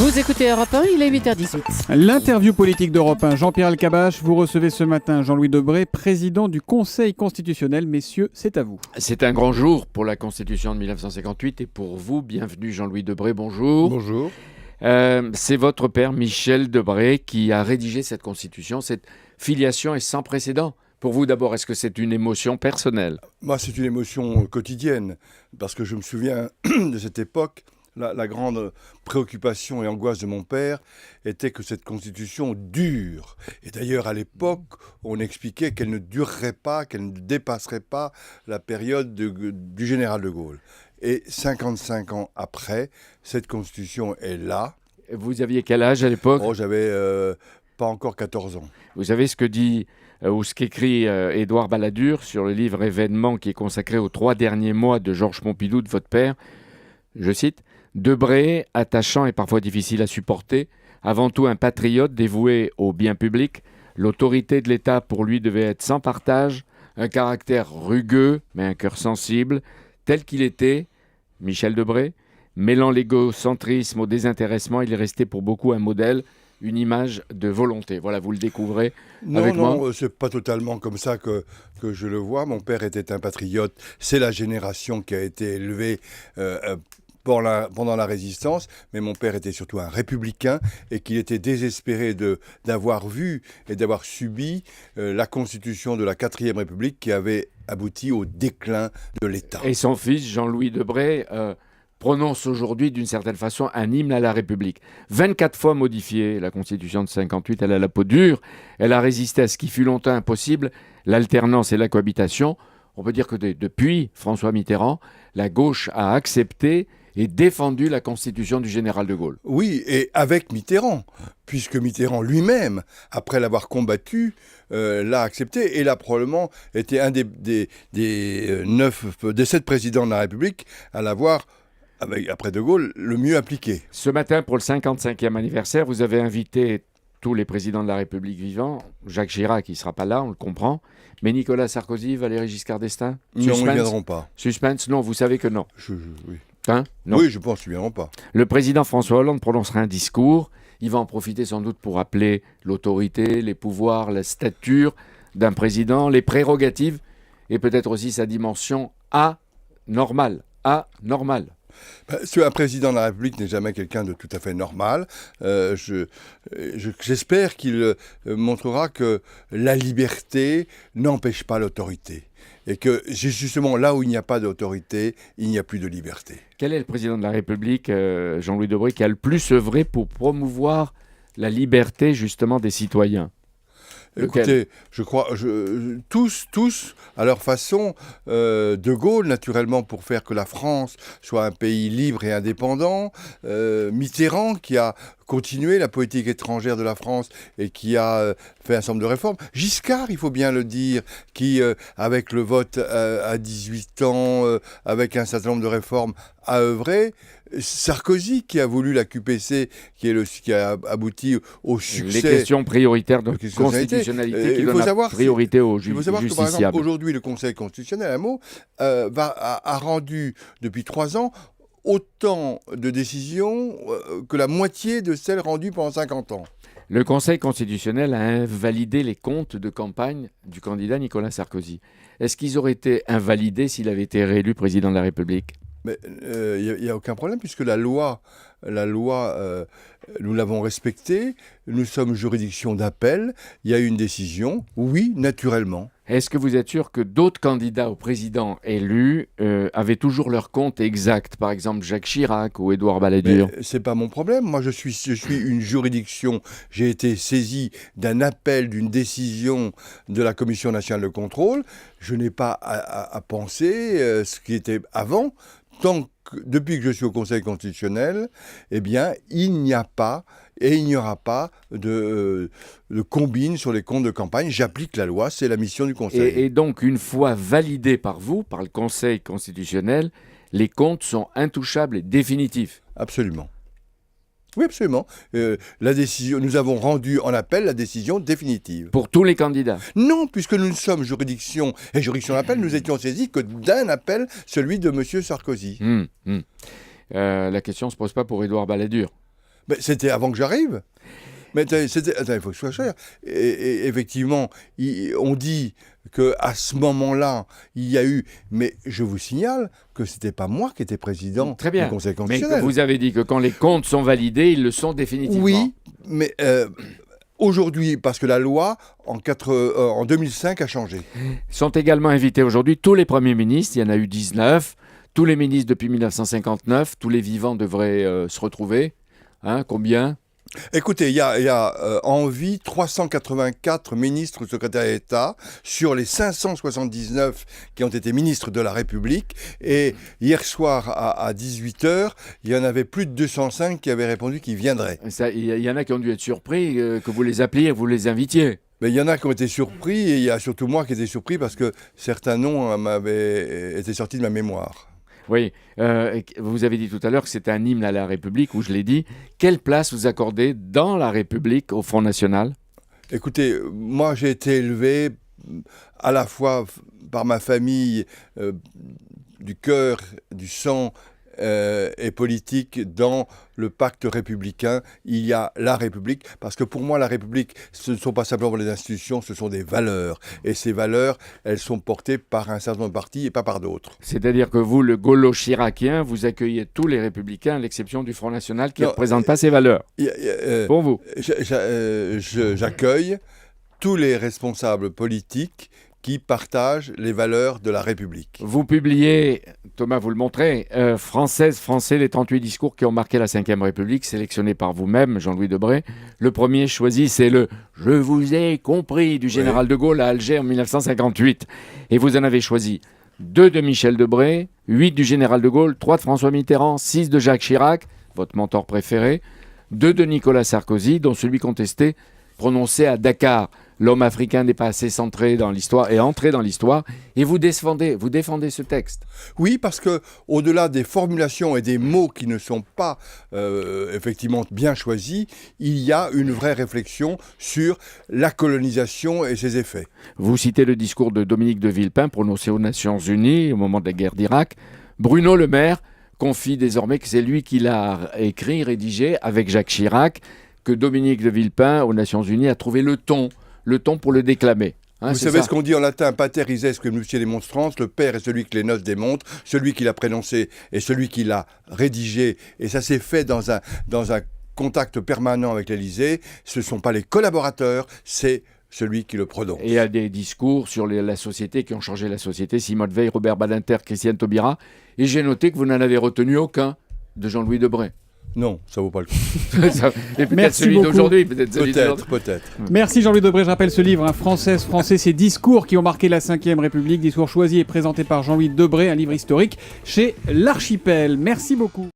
Vous écoutez Europe 1, il est 8h18. L'interview politique d'Europe 1, Jean-Pierre Elkabbach, vous recevez ce matin Jean-Louis Debré, président du Conseil constitutionnel. Messieurs, c'est à vous. C'est un grand jour pour la Constitution de 1958 et pour vous. Bienvenue Jean-Louis Debré, bonjour. Bonjour. C'est votre père Michel Debré qui a rédigé cette Constitution. Cette filiation est sans précédent. Pour vous d'abord, est-ce que c'est une émotion personnelle ? Moi, c'est une émotion quotidienne, parce que je me souviens de cette époque. La grande préoccupation et angoisse de mon père était que cette constitution dure. Et d'ailleurs, à l'époque, on expliquait qu'elle ne durerait pas, qu'elle ne dépasserait pas la période du général de Gaulle. Et 55 ans après, cette constitution est là. Vous aviez quel âge à l'époque ? J'avais pas encore 14 ans. Vous savez ce que dit ou ce qu'écrit Édouard Balladur sur le livre Événements qui est consacré aux 3 derniers mois de Georges Pompidou, de votre père. Je cite: Debré, attachant et parfois difficile à supporter, avant tout un patriote dévoué au bien public, l'autorité de l'État pour lui devait être sans partage, un caractère rugueux mais un cœur sensible, tel qu'il était, Michel Debré, mêlant l'égocentrisme au désintéressement, il est resté pour beaucoup un modèle, une image de volonté. Voilà, vous le découvrez avec moi. Non, c'est pas totalement comme ça que je le vois. Mon père était un patriote. C'est la génération qui a été élevée pendant la résistance, mais mon père était surtout un républicain et qu'il était désespéré d'avoir vu et d'avoir subi la constitution de la 4e République qui avait abouti au déclin de l'État. Et son fils, Jean-Louis Debré, prononce aujourd'hui d'une certaine façon un hymne à la République. 24 fois modifiée, la Constitution de 58, elle a la peau dure, elle a résisté à ce qui fut longtemps impossible, l'alternance et la cohabitation. On peut dire que depuis François Mitterrand, la gauche a accepté et défendu la Constitution du général de Gaulle. Oui, et avec Mitterrand, puisque Mitterrand lui-même, après l'avoir combattu, l'a accepté et l'a probablement été un des 7 présidents de la République à l'avoir, après de Gaulle, le mieux appliqué. Ce matin, pour le 55e anniversaire, vous avez invité tous les présidents de la République vivants. Jacques Chirac, il ne sera pas là, on le comprend. Mais Nicolas Sarkozy, Valéry Giscard d'Estaing ? Non, ils ne viendront pas. Suspense ? Non, vous savez que non. Oui. Hein ? Non. Oui, je pense qu'ils ne viendront pas. Le président François Hollande prononcera un discours. Il va en profiter sans doute pour appeler l'autorité, les pouvoirs, la stature d'un président, les prérogatives et peut-être aussi sa dimension anormale. Un président de la République n'est jamais quelqu'un de tout à fait normal. J'espère qu'il montrera que la liberté n'empêche pas l'autorité. Et que justement, là où il n'y a pas d'autorité, il n'y a plus de liberté. Quel est le président de la République, Jean-Louis Debré, qui a le plus œuvré pour promouvoir la liberté justement des citoyens ? Écoutez, je crois, tous, à leur façon, De Gaulle, naturellement, pour faire que la France soit un pays libre et indépendant, Mitterrand, qui a continué la politique étrangère de la France et qui a fait un certain nombre de réformes. Giscard, il faut bien le dire, qui, avec le vote à 18 ans, avec un certain nombre de réformes, a œuvré. Sarkozy, qui a voulu la QPC, qui a abouti au succès. Les questions prioritaires de constitutionnalité qui donnent la priorité aux justiciables. Il faut savoir que, par exemple, aujourd'hui, le Conseil constitutionnel, a rendu, depuis 3 ans, autant de décisions que la moitié de celles rendues pendant 50 ans. Le Conseil constitutionnel a invalidé les comptes de campagne du candidat Nicolas Sarkozy. Est-ce qu'ils auraient été invalidés s'il avait été réélu président de la République ? Mais il n'y a aucun problème, puisque la loi, nous l'avons respectée. Nous sommes juridiction d'appel. Il y a eu une décision. Oui, naturellement. Est-ce que vous êtes sûr que d'autres candidats au président élus avaient toujours leur compte exact ? Par exemple, Jacques Chirac ou Édouard Balladur ? Ce n'est pas mon problème. Moi, je suis une juridiction. J'ai été saisi d'un appel, d'une décision de la Commission nationale de contrôle. Je n'ai pas à penser ce qui était avant. Depuis que je suis au Conseil constitutionnel, eh bien, il n'y a pas et il n'y aura pas de combine sur les comptes de campagne. J'applique la loi, c'est la mission du Conseil. Et donc, une fois validés par vous, par le Conseil constitutionnel, les comptes sont intouchables et définitifs. Absolument. Oui, absolument. La décision, nous avons rendu en appel la décision définitive. Pour tous les candidats ? Non, puisque nous sommes juridiction et juridiction d'appel, nous étions saisis que d'un appel, celui de M. Sarkozy. La question ne se pose pas pour Édouard Balladur. Mais c'était avant que j'arrive. Mais attends, il faut que je sois clair. Et effectivement, on dit qu'à ce moment-là, il y a eu... Mais je vous signale que ce n'était pas moi qui étais président Très bien. du Conseil Mais constitutionnel. vous avez dit que quand les comptes sont validés, ils le sont définitivement. Oui, mais aujourd'hui, parce que la loi, en 2005, a changé. Sont également invités aujourd'hui tous les premiers ministres, il y en a eu 19, tous les ministres depuis 1959, tous les vivants devraient se retrouver. Hein, combien ? Écoutez, il y a en vie 384 ministres ou secrétaires d'État sur les 579 qui ont été ministres de la République. Et hier soir à 18h, il y en avait plus de 205 qui avaient répondu qu'ils viendraient. Il y en a qui ont dû être surpris que vous les appeliez, que vous les invitiez. Mais il y en a qui ont été surpris et il y a surtout moi qui ai été surpris parce que certains noms m'avaient été sortis de ma mémoire. Oui, vous avez dit tout à l'heure que c'était un hymne à la République, où je l'ai dit. Quelle place vous accordez dans la République au Front National ? Écoutez, moi j'ai été élevé à la fois par ma famille du cœur, du sang et politique dans le pacte républicain. Il y a la République, parce que pour moi la République, ce ne sont pas simplement les institutions, ce sont des valeurs. Et ces valeurs, elles sont portées par un certain nombre de partis et pas par d'autres. C'est-à-dire que vous, le gaulo-chiracien, vous accueillez tous les républicains, à l'exception du Front National, qui ne représente pas ces valeurs. Pour vous. J'accueille tous les responsables politiques qui partagent les valeurs de la République. Vous publiez, Thomas, vous le montrez, Français, les 38 discours qui ont marqué la Ve République, sélectionnés par vous-même, Jean-Louis Debré. Le premier choisi, c'est le « Je vous ai compris » du général de Gaulle à Alger en 1958. Et vous en avez choisi 2 de Michel Debré, 8 du général de Gaulle, 3 de François Mitterrand, 6 de Jacques Chirac, votre mentor préféré, 2 de Nicolas Sarkozy, dont celui contesté, prononcé à Dakar. L'homme africain n'est pas assez centré dans l'histoire et entré dans l'histoire. Et vous défendez ce texte. Oui, parce que au-delà des formulations et des mots qui ne sont pas effectivement bien choisis, il y a une vraie réflexion sur la colonisation et ses effets. Vous citez le discours de Dominique de Villepin prononcé aux Nations Unies au moment de la guerre d'Irak. Bruno Le Maire confie désormais que c'est lui qui l'a écrit, rédigé avec Jacques Chirac, que Dominique de Villepin aux Nations Unies a trouvé le ton pour le déclamer. Vous savez ce qu'on dit en latin, pater ises que nuntiae demonstrans, le père est celui que les noces démontrent, celui qui l'a prononcé et celui qui l'a rédigé. Et ça s'est fait dans un contact permanent avec l'Élysée. Ce ne sont pas les collaborateurs, c'est celui qui le prononce. Et il y a des discours sur la société qui ont changé la société, Simone Veil, Robert Badinter, Christiane Taubira. Et j'ai noté que vous n'en avez retenu aucun de Jean-Louis Debré. Non, ça vaut pas le coup. Et peut-être Merci celui beaucoup. d'aujourd'hui, peut-être celui d'aujourd'hui. Peut-être. Merci Jean-Louis Debré. Je rappelle ce livre, Français, ces discours qui ont marqué la Ve République, discours choisis et présentés par Jean-Louis Debré, un livre historique chez l'Archipel. Merci beaucoup.